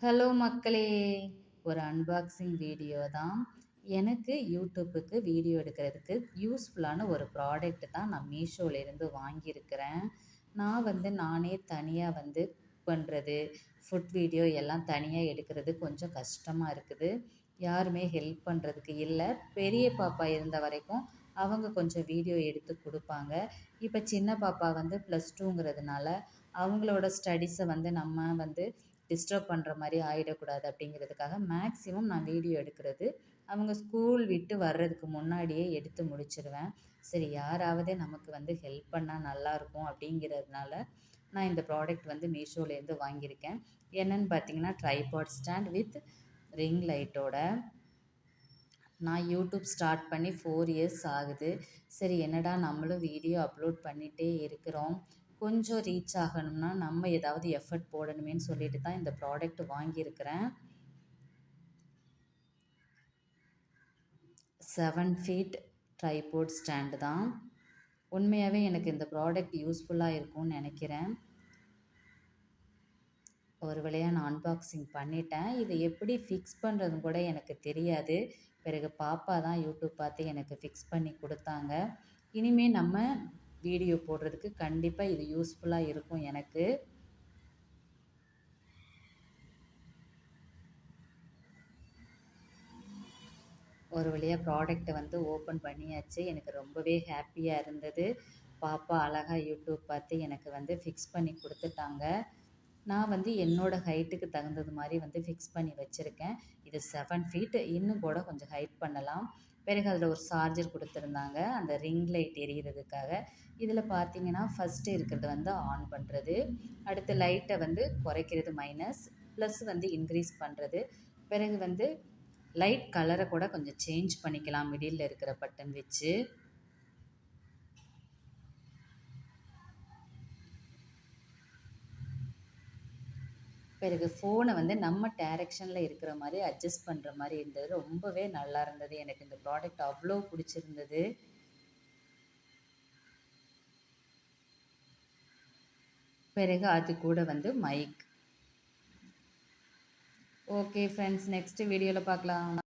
Hello மக்களே! ஒரு unboxing video தான். எனக்கு யூடியூப்புக்கு வீடியோ எடுக்கிறதுக்கு யூஸ்ஃபுல்லான ஒரு ப்ராடக்ட் தான் நான் மீஷோலேருந்து வாங்கியிருக்கிறேன். நான் நானே தனியா குக் பண்ணுறது, ஃபுட் வீடியோ எல்லாம் தனியா எடுக்கிறது கொஞ்சம் கஷ்டமா இருக்குது. யாருமே ஹெல்ப் பண்ணுறதுக்கு இல்ல. பெரிய பாப்பா இருந்த வரைக்கும் அவங்க கொஞ்சம் வீடியோ எடுத்து குடுப்பாங்க. இப்ப சின்ன பாப்பா +2ங்கிறதுனால அவங்களோட ஸ்டடீஸை நம்ம டிஸ்டர்ப் பண்ணுற மாதிரி ஆகிடக்கூடாது அப்படிங்கிறதுக்காக மேக்ஸிமம் நான் வீடியோ எடுக்கிறது அவங்க ஸ்கூல் விட்டு வர்றதுக்கு முன்னாடியே எடுத்து முடிச்சிருவேன். சரி, யாராவது நமக்கு ஹெல்ப் பண்ணால் நல்லாயிருக்கும் அப்படிங்கிறதுனால நான் இந்த ப்ராடக்ட் மீஷோலேருந்து வாங்கியிருக்கேன். என்னென்னு பார்த்தீங்கன்னா, ட்ரைபாட் ஸ்டாண்ட் வித் ரிங் லைட்டோட. நான் யூடியூப் ஸ்டார்ட் பண்ணி 4 இயர்ஸ் ஆகுது. சரி, என்னடா நம்மளும் வீடியோ அப்லோட் பண்ணிகிட்டே இருக்கிறோம், கொஞ்சம் ரீச் ஆகணும்னா நம்ம ஏதாவது எஃபர்ட் போடணுமேன்னு சொல்லிட்டு தான் இந்த ப்ராடக்ட் வாங்கியிருக்கிறேன். 7 ஃபீட் ட்ரைபாட் ஸ்டாண்டு தான். உண்மையாகவே எனக்கு இந்த ப்ராடக்ட் யூஸ்ஃபுல்லாக இருக்கும்னு நினைக்கிறேன். ஒரு வழியாக நான் அன்பாக்சிங் பண்ணிட்டேன். இதை எப்படி ஃபிக்ஸ் பண்ணுறதுன்னு கூட எனக்கு தெரியாது. பிறகு பாப்பா தான் யூடியூப் பார்த்து எனக்கு ஃபிக்ஸ் பண்ணி கொடுத்தாங்க. இனிமேல் நம்ம வீடியோ போடுறதுக்கு கண்டிப்பாக இது யூஸ்ஃபுல்லாக இருக்கும் எனக்கு. ஒரு வழியாக ப்ராடக்ட்டை ஓப்பன் பண்ணியாச்சு. எனக்கு ரொம்பவே ஹாப்பியாக இருந்தது. பாப்பா அழகாக யூடியூப் பார்த்து எனக்கு ஃபிக்ஸ் பண்ணி கொடுத்துட்டாங்க. நான் என்னோட ஹைட்டுக்கு தகுந்தது மாதிரி ஃபிக்ஸ் பண்ணி வச்சுருக்கேன். இது 7 ஃபீட், இன்னும் கூட கொஞ்சம் ஹைட் பண்ணலாம். பிறகு அதில் ஒரு சார்ஜர் கொடுத்துருந்தாங்க, அந்த ரிங் லைட் எரிகிறதுக்காக. இதில் பார்த்தீங்கன்னா, ஃபஸ்ட்டு இருக்கிறது ஆன் பண்ணுறது, அடுத்து லைட்டை குறைக்கிறது மைனஸ், ப்ளஸ் இன்க்ரீஸ் பண்ணுறது. பிறகு லைட் கலரை கூட கொஞ்சம் சேஞ்ச் பண்ணிக்கலாம் மிடில் இருக்கிற பட்டன் வச்சு. பிறகு ஃபோனை நம்ம டைரெக்ஷனில் இருக்கிற மாதிரி அட்ஜஸ்ட் பண்ணுற மாதிரி இருந்தது. ரொம்பவே நல்லா இருந்தது. எனக்கு இந்த ப்ராடக்ட் அவ்வளோ பிடிச்சிருந்தது. பிறகு அது கூட மைக். ஓகே ஃப்ரெண்ட்ஸ், நெக்ஸ்ட் வீடியோவில் பார்க்கலாம்.